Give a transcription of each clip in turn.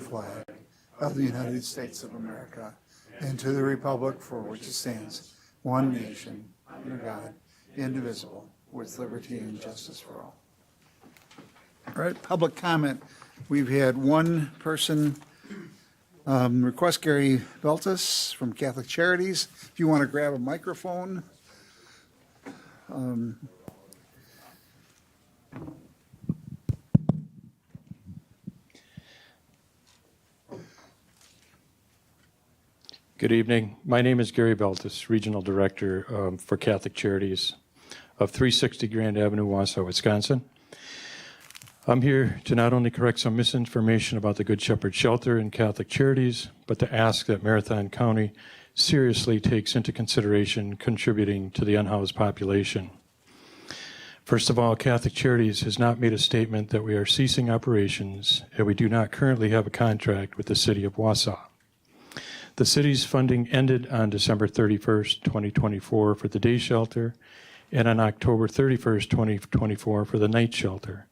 flag of the United States of America and to the republic for which it stands, one nation, under God, indivisible, with liberty and justice for all. All right, public comment. We've had one person request, Gary Beltis from Catholic Charities. If you want to grab a microphone. Good evening. My name is Gary Beltis, Regional Director for Catholic Charities of 360 Grand Avenue, Wausau, Wisconsin. I'm here to not only correct some misinformation about the Good Shepherd Shelter and Catholic Charities, but to ask that Marathon County seriously takes into consideration contributing to the unhoused population. First of all, Catholic Charities has not made a statement that we are ceasing operations, and we do not currently have a contract with the City of Wausau. The city's funding ended on December 31st, 2024 for the day shelter and on October 31st, 2024 for the night shelter.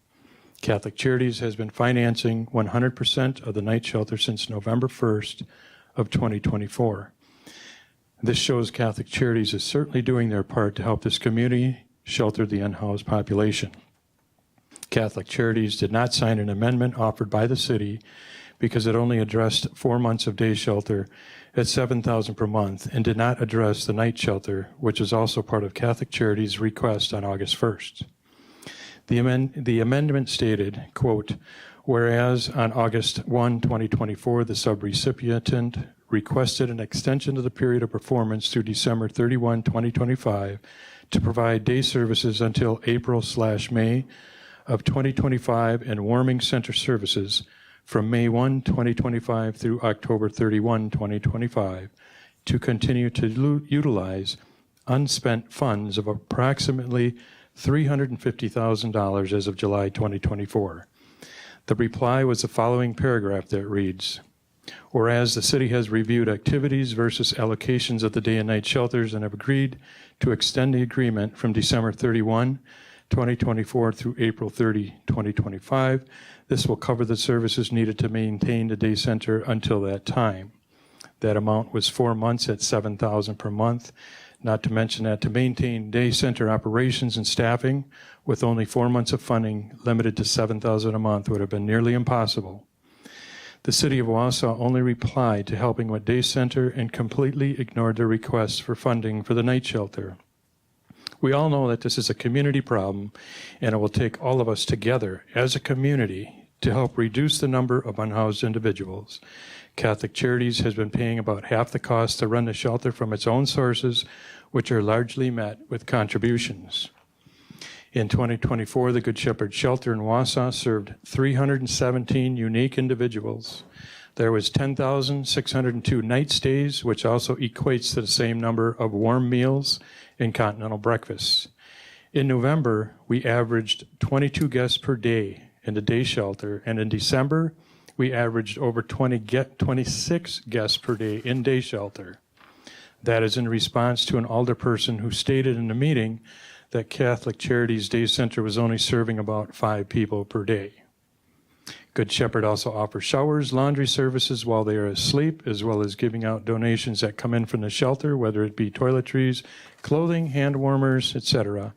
Catholic Charities has been financing 100% of the night shelter since November 1st of 2024. This shows Catholic Charities is certainly doing their part to help this community shelter the unhoused population. Catholic Charities did not sign an amendment offered by the city because it only addressed 4 months of day shelter at $7,000 per month and did not address the night shelter, which is also part of Catholic Charities' request on August 1st. The amendment stated, quote, whereas on August 1, 2024, the subrecipient requested an extension of the period of performance through December 31, 2025 to provide day services until April/May of 2025 and warming center services from May 1, 2025 through October 31, 2025 to continue to utilize unspent funds of approximately $350,000 as of July 2024. The reply was the following paragraph that reads, whereas the city has reviewed activities versus allocations of the day and night shelters and have agreed to extend the agreement from December 31, 2024 through April 30, 2025. This will cover the services needed to maintain the day center until that time. That amount was 4 months at $7,000 per month. Not to mention that to maintain day center operations and staffing with only 4 months of funding limited to $7,000 a month would have been nearly impossible. The City of Wausau only replied to helping with day center and completely ignored their requests for funding for the night shelter. We all know that this is a community problem, and it will take all of us together as a community to help reduce the number of unhoused individuals. Catholic Charities has been paying about half the cost to run the shelter from its own sources, which are largely met with contributions. In 2024, the Good Shepherd Shelter in Wausau served 317 unique individuals. There was 10,602 night stays, which also equates to the same number of warm meals and continental breakfasts. In November, we averaged 22 guests per day in the day shelter, and in December, we averaged over 26 guests per day in day shelter. That is in response to an alderperson who stated in the meeting that Catholic Charities Day Center was only serving about 5 people per day. Good Shepherd also offers showers, laundry services while they are asleep, as well as giving out donations that come in from the shelter, whether it be toiletries, clothing, hand warmers, etc.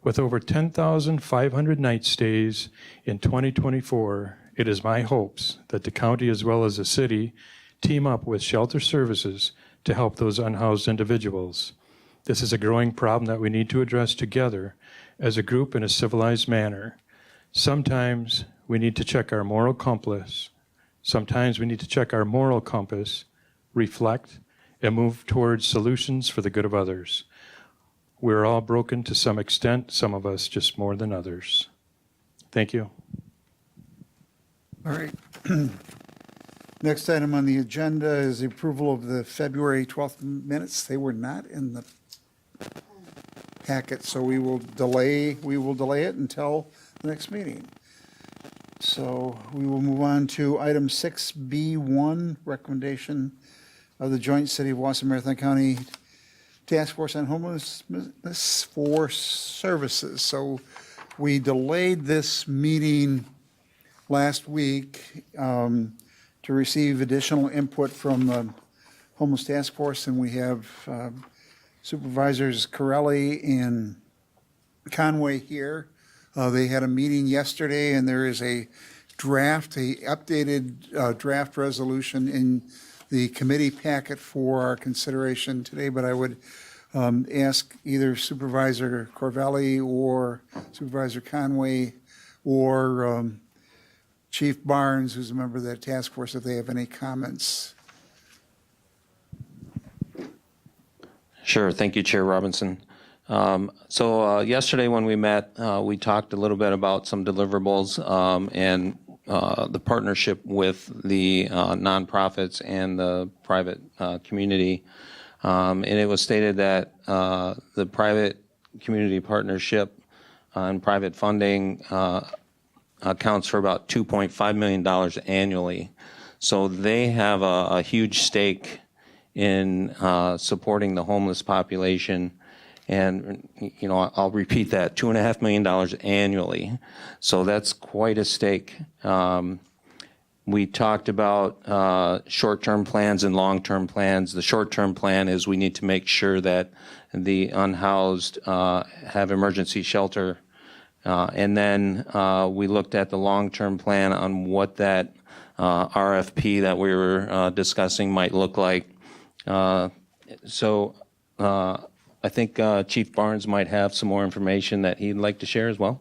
With over 10,500 night stays in 2024, it is my hopes that the county as well as the city team up with shelter services to help those unhoused individuals. This is a growing problem that we need to address together as a group in a civilized manner. Sometimes we need to check our moral compass. Sometimes we need to check our moral compass, reflect, and move towards solutions for the good of others. We're all broken to some extent, some of us just more than others. Thank you. All right. Next item on the agenda is the approval of the February 12th minutes. They were not in the packet, so we will delay it until the next meeting. So we will move on to item 6B1, recommendation of the Joint City of Wausau Marathon County Task Force on Homelessness for Services. So we delayed this meeting last week to receive additional input from the Homeless Task Force, and we have Supervisors Corelli and Conway here. They had a meeting yesterday, and there is a updated draft resolution in the committee packet for our consideration today, but I would ask either Supervisor Corvelli or Supervisor Conway or Chief Barnes, who's a member of that task force, if they have any comments. Sure. Thank you, Chair Robinson. Yesterday when we met, we talked a little bit about some deliverables and the partnership with the nonprofits and the private community. And it was stated that the private community partnership and private funding accounts for about $2.5 million annually. So they have a huge stake in supporting the homeless population. And, you know, I'll repeat that, $2.5 million annually. So that's quite a stake. We talked about short-term plans and long-term plans. The short-term plan is we need to make sure that the unhoused have emergency shelter. And then we looked at the long-term plan on what that RFP that we were discussing might look like. I think Chief Barnes might have some more information that he'd like to share as well.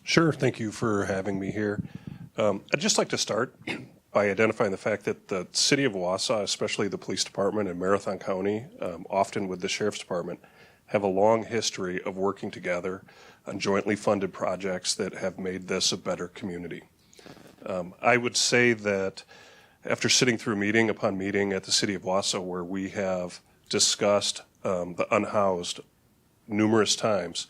Sure. Thank you for having me here. I'd just like to start by identifying the fact that the city of Wausau, especially the police department and Marathon County, often with the sheriff's department, have a long history of working together on jointly funded projects that have made this a better community. I would say that after sitting through meeting upon meeting at the city of Wausau, where we have discussed the unhoused numerous times,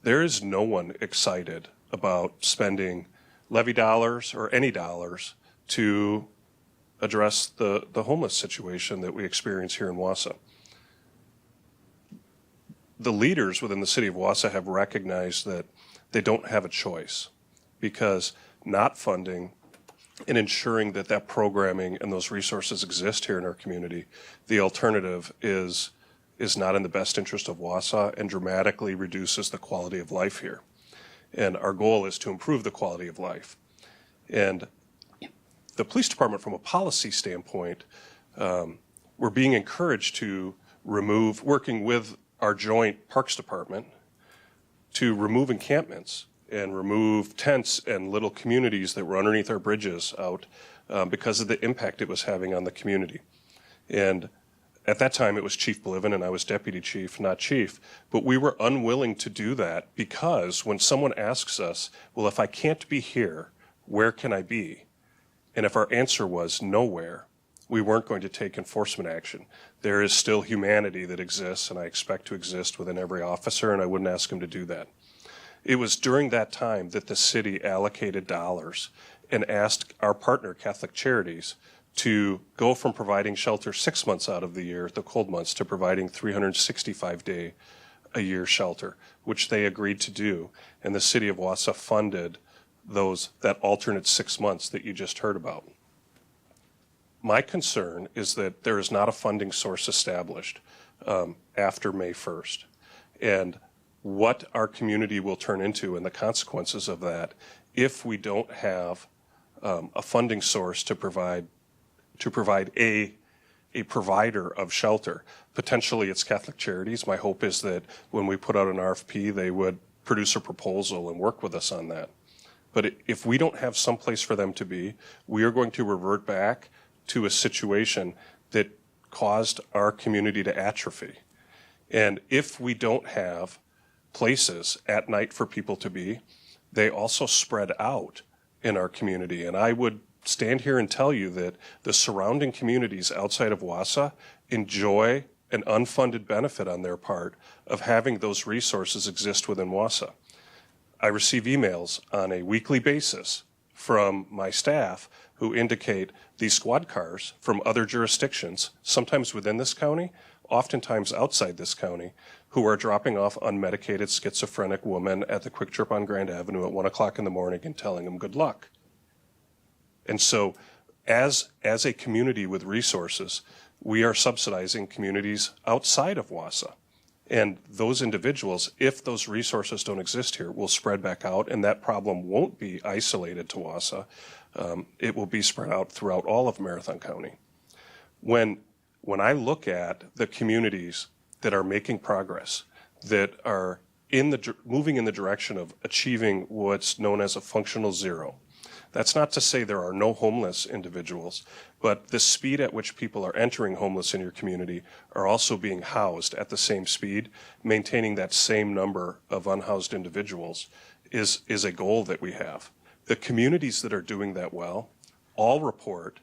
there is no one excited about spending levy dollars or any dollars to address the homeless situation that we experience here in Wausau. The leaders within the city of Wausau have recognized that they don't have a choice, because not funding and ensuring that that programming and those resources exist here in our community, the alternative is not in the best interest of Wausau and dramatically reduces the quality of life here. And our goal is to improve the quality of life. And the police department, from a policy standpoint, we're being encouraged to remove, working with our joint parks department, to remove encampments and remove tents and little communities that were underneath our bridges out because of the impact it was having on the community. And at that time, it was Chief Bliven and I was deputy chief, not chief. But we were unwilling to do that because when someone asks us, well, if I can't be here, where can I be? And if our answer was nowhere, we weren't going to take enforcement action. There is still humanity that exists, and I expect to exist within every officer, and I wouldn't ask him to do that. It was during that time that the city allocated dollars and asked our partner, Catholic Charities, to go from providing shelter 6 months out of the year, the cold months, to providing 365-day-a-year shelter, which they agreed to do. And the city of Wausau funded that alternate 6 months that you just heard about. My concern is that there is not a funding source established after May 1st. And what our community will turn into and the consequences of that if we don't have a funding source to provide a provider of shelter. Potentially it's Catholic Charities. My hope is that when we put out an RFP, they would produce a proposal and work with us on that. But if we don't have some place for them to be, we are going to revert back to a situation that caused our community to atrophy. And if we don't have places at night for people to be, they also spread out in our community. And I would stand here and tell you that the surrounding communities outside of Wausau enjoy an unfunded benefit on their part of having those resources exist within Wausau. I receive emails on a weekly basis from my staff who indicate these squad cars from other jurisdictions, sometimes within this county, oftentimes outside this county, who are dropping off unmedicated schizophrenic women at the Quick Trip on Grand Avenue at 1 o'clock in the morning and telling them good luck. And so as a community with resources, we are subsidizing communities outside of Wausau. And those individuals, if those resources don't exist here, will spread back out, and that problem won't be isolated to Wausau. It will be spread out throughout all of Marathon County. When I look at the communities that are making progress, that are moving in the direction of achieving what's known as a functional zero, that's not to say there are no homeless individuals, but the speed at which people are entering homeless in your community are also being housed at the same speed. Maintaining that same number of unhoused individuals is a goal that we have. The communities that are doing that well all report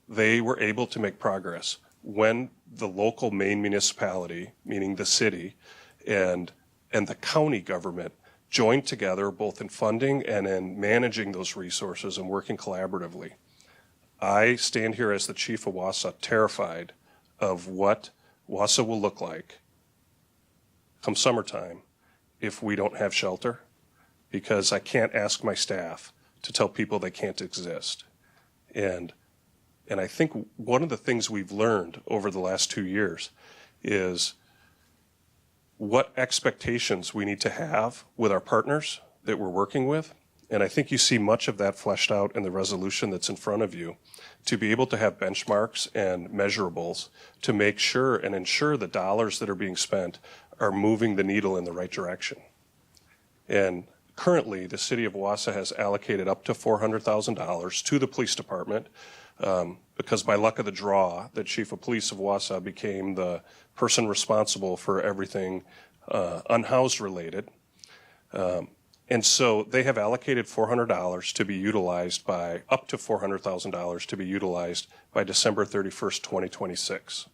they were able to make progress when the local Maine municipality, meaning the city, and the county government joined together both in funding and in managing those resources and working collaboratively. I stand here as the chief of Wausau terrified of what Wausau will look like come summertime if we don't have shelter, because I can't ask my staff to tell people they can't exist. And I think one of the things we've learned over the last 2 years is what expectations we need to have with our partners that we're working with. And I think you see much of that fleshed out in the resolution that's in front of you, to be able to have benchmarks and measurables to make sure and ensure the dollars that are being spent are moving the needle in the right direction. And currently, the city of Wausau has allocated up to $400,000 to the police department, because by luck of the draw, the chief of police of Wausau became the person responsible for everything unhoused related. And so they have allocated $400 to be utilized by, up to $400,000 to be utilized by December 31st, 2026.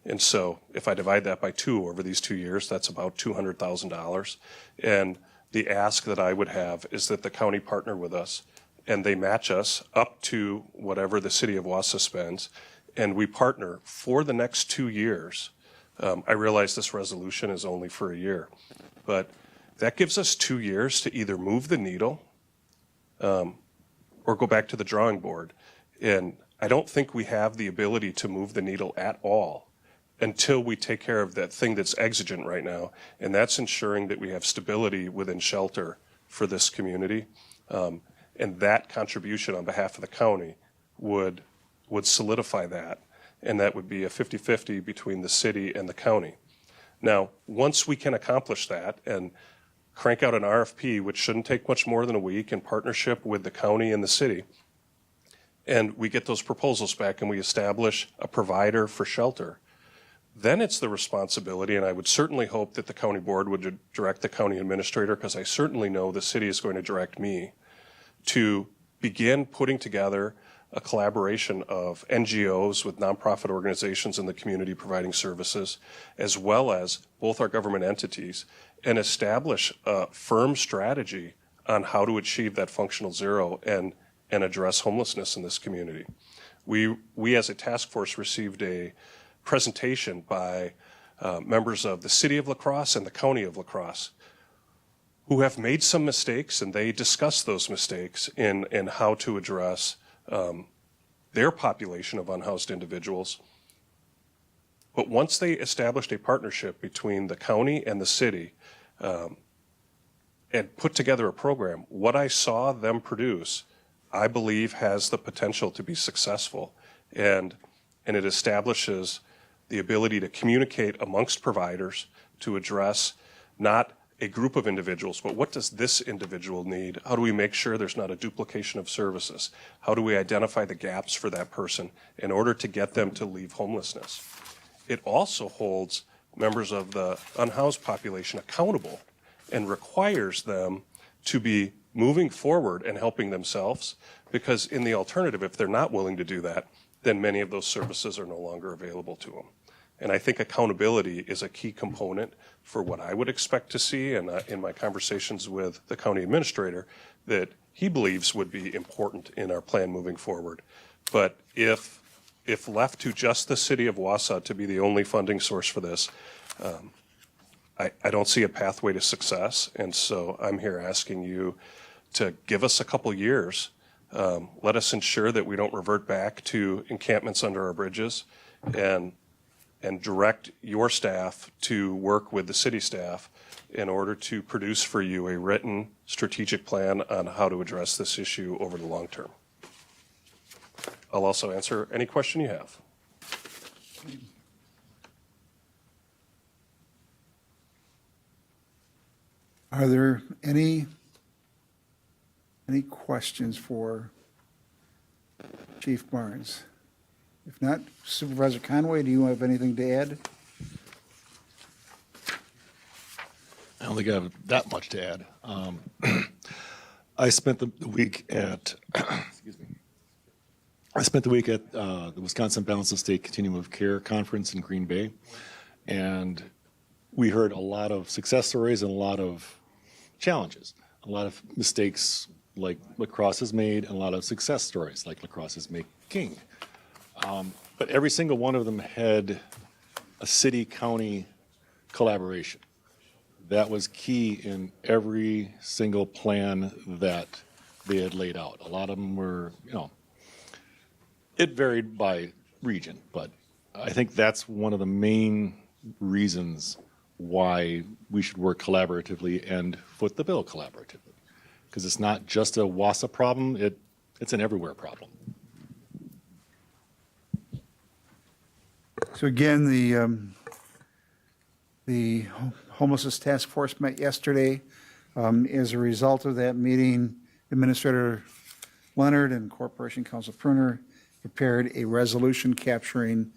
And so if I divide that by 2 over these 2 years, that's about $200,000. And the ask that I would have is that the county partner with us and they match us up to whatever the city of Wausau spends, and we partner for the next 2 years. I realize this resolution is only for a year, but that gives us 2 years to either move the needle or go back to the drawing board. And I don't think we have the ability to move the needle at all until we take care of that thing that's exigent right now, and that's ensuring that we have stability within shelter for this community. And that contribution on behalf of the county would solidify that, and that would be a 50-50 between the city and the county. Now, once we can accomplish that and crank out an RFP, which shouldn't take much more than a week, in partnership with the county and the city, and we get those proposals back and we establish a provider for shelter, then it's the responsibility, and I would certainly hope that the county board would direct the county administrator, because I certainly know the city is going to direct me, to begin putting together a collaboration of NGOs with nonprofit organizations in the community providing services, as well as both our government entities, and establish a firm strategy on how to achieve that functional zero and address homelessness in this community. We as a task force received a presentation by members of the city of La Crosse and the county of La Crosse, who have made some mistakes, and they discuss those mistakes in how to address their population of unhoused individuals. But once they established a partnership between the county and the city and put together a program, what I saw them produce, I believe, has the potential to be successful. And it establishes the ability to communicate amongst providers to address not a group of individuals, but what does this individual need? How do we make sure there's not a duplication of services? How do we identify the gaps for that person in order to get them to leave homelessness? It also holds members of the unhoused population accountable and requires them to be moving forward and helping themselves, because in the alternative, if they're not willing to do that, then many of those services are no longer available to them. And I think accountability is a key component for what I would expect to see, and in my conversations with the county administrator, that he believes would be important in our plan moving forward. But if left to just the city of Wausau to be the only funding source for this, I don't see a pathway to success. And so I'm here asking you to give us a couple years. Let us ensure that we don't revert back to encampments under our bridges, and direct your staff to work with the city staff in order to produce for you a written strategic plan on how to address this issue over the long term. I'll also answer any question you have. Are there any questions for Chief Barnes? If not, Supervisor Conway, do you have anything to add? I don't think I have that much to add. I spent the week at, excuse me. I spent the week at the Wisconsin Balance of State Continuum of Care Conference in Green Bay, and we heard a lot of success stories and a lot of challenges, a lot of mistakes like La Crosse has made, and a lot of success stories like La Crosse is making. But every single one of them had a city-county collaboration. That was key in every single plan that they had laid out. A lot of them were, it varied by region, but I think that's one of the main reasons why we should work collaboratively and foot the bill collaboratively. Because it's not just a WASA problem, it's an everywhere problem. So again, the Homelessness Task Force met yesterday. As a result of that meeting, Administrator Leonard and Corporation Counsel Pruner prepared a resolution capturing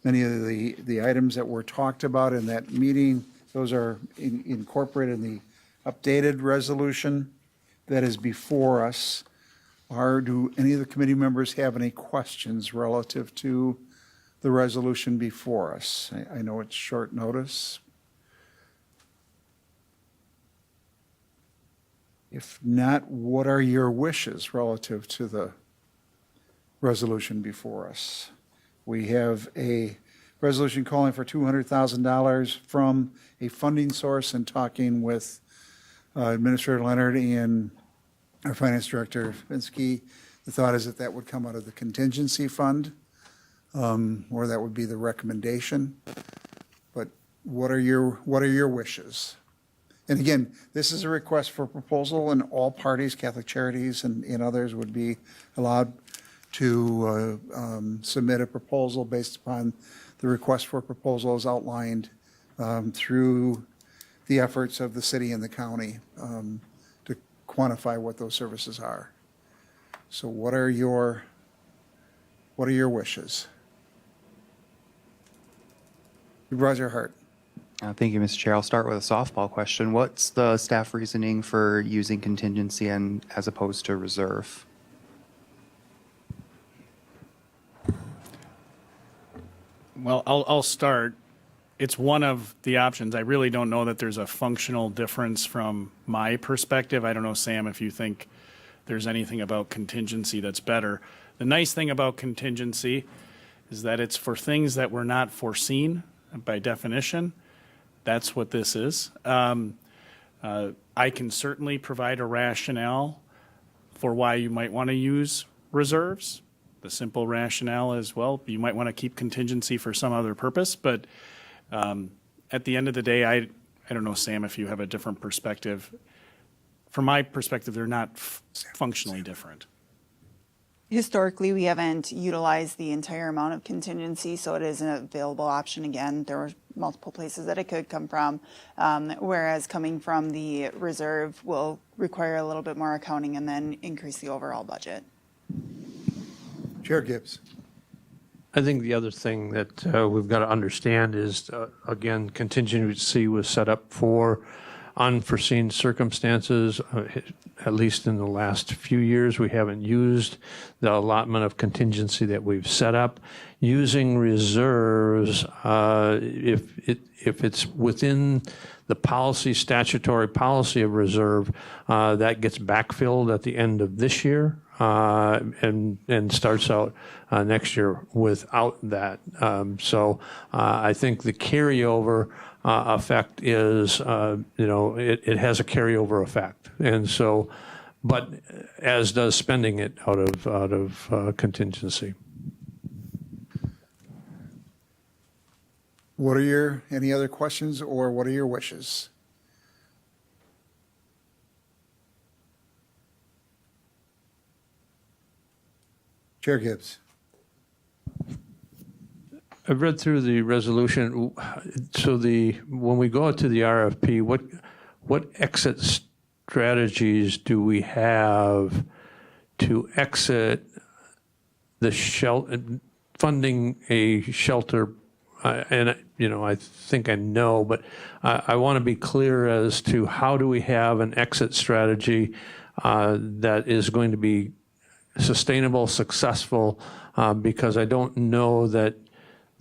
many of the items that were talked about in that meeting. Those are incorporated in the updated resolution that is before us. Do any of the committee members have any questions relative to the resolution before us? I know it's short notice. If not, what are your wishes relative to the resolution before us? We have a resolution calling for $200,000 from a funding source, and talking with Administrator Leonard and our Finance Director Finsky. The thought is that would come out of the contingency fund, or that would be the recommendation. But what are your wishes? And again, this is a request for proposal, and all parties, Catholic Charities and others, would be allowed to submit a proposal based upon the request for proposal as outlined through the efforts of the city and the county to quantify what those services are. So what are your wishes? Supervisor Hart. Thank you, Mr. Chair. I'll start with a softball question. What's the staff reasoning for using contingency and as opposed to reserve? Well, I'll start. It's one of the options. I really don't know that there's a functional difference from my perspective. I don't know, Sam, if you think there's anything about contingency that's better. The nice thing about contingency is that it's for things that were not foreseen by definition. That's what this is. I can certainly provide a rationale for why you might want to use reserves. The simple rationale is, well, you might want to keep contingency for some other purpose. But at the end of the day, I don't know, Sam, if you have a different perspective. From my perspective, they're not functionally different. Historically, we haven't utilized the entire amount of contingency, so it is an available option. Again, there were multiple places that it could come from, whereas coming from the reserve will require a little bit more accounting and then increase the overall budget. Chair Gibbs. I think the other thing that we've got to understand is, again, contingency was set up for unforeseen circumstances. At least in the last few years, we haven't used the allotment of contingency that we've set up. Using reserves, if it's within the policy, statutory policy of reserve, that gets backfilled at the end of this year, and starts out next year without that. So I think the carryover effect is, it has a carryover effect. And so, but as does spending it out of contingency. Any other questions, or what are your wishes? Chair Gibbs. I've read through the resolution. So when we go out to the RFP, what exit strategies do we have to exit the funding a shelter? And I think I know, but I want to be clear as to how do we have an exit strategy that is going to be sustainable, successful, because I don't know that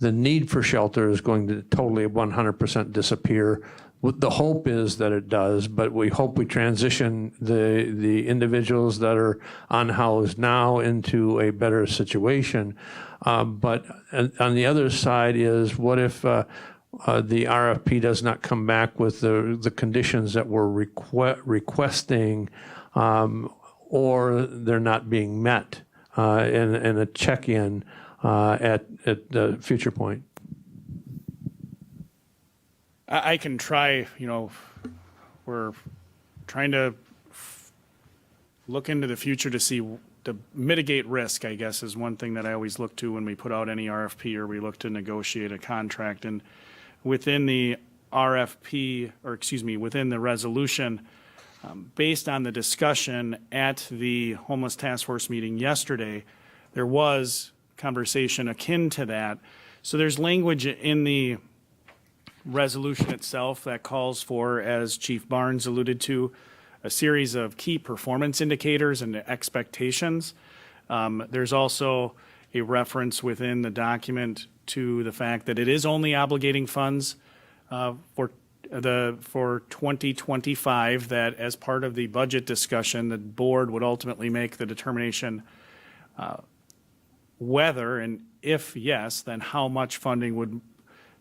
the need for shelter is going to totally 100% disappear. The hope is that it does, but we hope we transition the individuals that are unhoused now into a better situation. But on the other side is, what if the RFP does not come back with the conditions that we're requesting, or they're not being met, and a check-in at the future point? I can try, we're trying to look into the future to mitigate risk, I guess, is one thing that I always look to when we put out any RFP or we look to negotiate a contract. And within the RFP, within the resolution, based on the discussion at the Homeless Task Force meeting yesterday, there was conversation akin to that. So there's language in the resolution itself that calls for, as Chief Barnes alluded to, a series of key performance indicators and expectations. There's also a reference within the document to the fact that it is only obligating funds for 2025, that as part of the budget discussion, the board would ultimately make the determination whether, and if yes, then how much funding would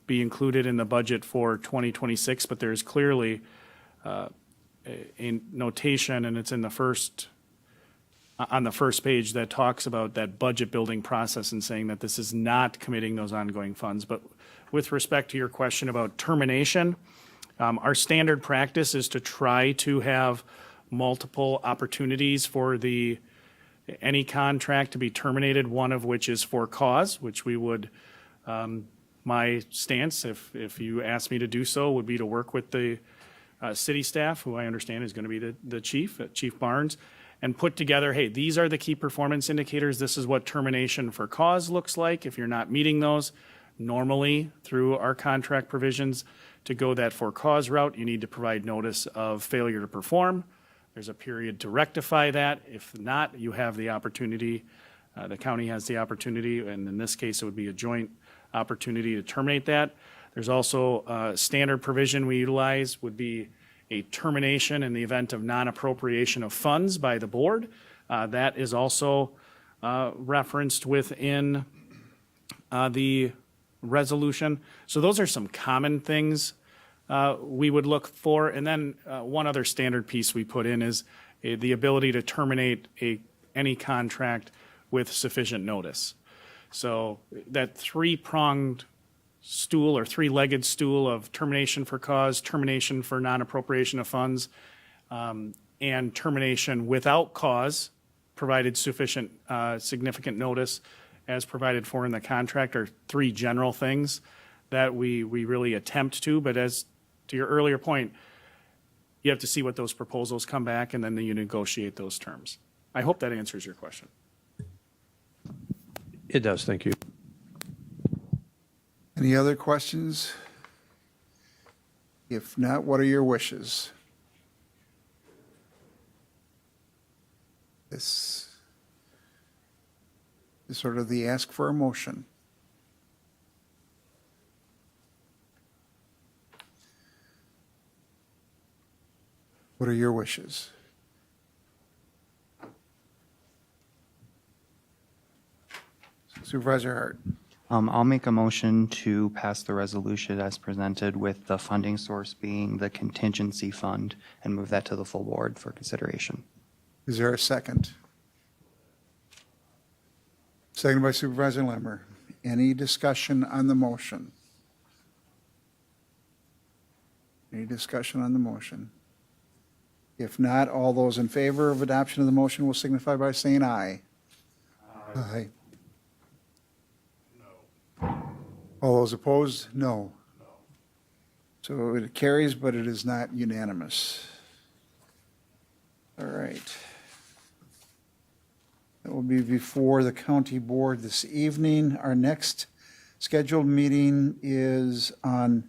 be included in the budget for 2026. But there's clearly a notation, and it's in on the first page, that talks about that budget building process and saying that this is not committing those ongoing funds. But with respect to your question about termination, our standard practice is to try to have multiple opportunities for any contract to be terminated, one of which is for cause, which we would, my stance, if you ask me to do so, would be to work with the city staff, who I understand is going to be the chief, Chief Barnes, and put together, hey, these are the key performance indicators. This is what termination for cause looks like. If you're not meeting those, normally through our contract provisions, to go that for cause route, you need to provide notice of failure to perform. There's a period to rectify that. If not, you have the opportunity, the county has the opportunity, and in this case, it would be a joint opportunity to terminate that. There's also a standard provision we utilize would be a termination in the event of non-appropriation of funds by the board. That is also referenced within the resolution. So those are some common things we would look for. And then one other standard piece we put in is the ability to terminate any contract with sufficient notice. So that three-pronged stool or three-legged stool of termination for cause, termination for non-appropriation of funds, and termination without cause, provided sufficient significant notice as provided for in the contract, are three general things that we really attempt to. But as to your earlier point, you have to see what those proposals come back, and then you negotiate those terms. I hope that answers your question. It does, thank you. Any other questions? If not, what are your wishes? This is sort of the ask for a motion. What are your wishes? Supervisor Hart. I'll make a motion to pass the resolution as presented with the funding source being the contingency fund and move that to the full board for consideration. Is there a second? Second by Supervisor Lemmer. Any discussion on the motion? Any discussion on the motion? If not, all those in favor of adoption of the motion will signify by saying aye. Aye. All those opposed, no. So it carries, but it is not unanimous. All right. That will be before the county board this evening. Our next scheduled meeting is on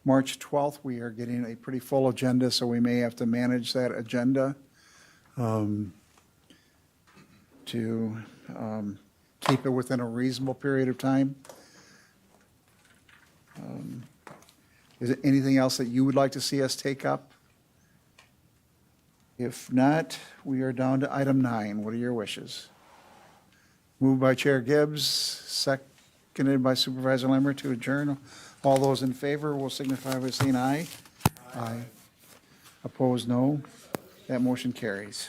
March 12th. We are getting a pretty full agenda, so we may have to manage that agenda to keep it within a reasonable period of time. Is there anything else that you would like to see us take up? If not, we are down to item 9. What are your wishes? Moved by Chair Gibbs, seconded by Supervisor Lemmer to adjourn. All those in favor will signify by saying aye. Aye. Opposed, no. That motion carries.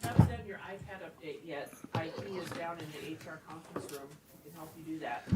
You haven't done your iPad update yet. IT is down in the HR conference room. We can help you do that.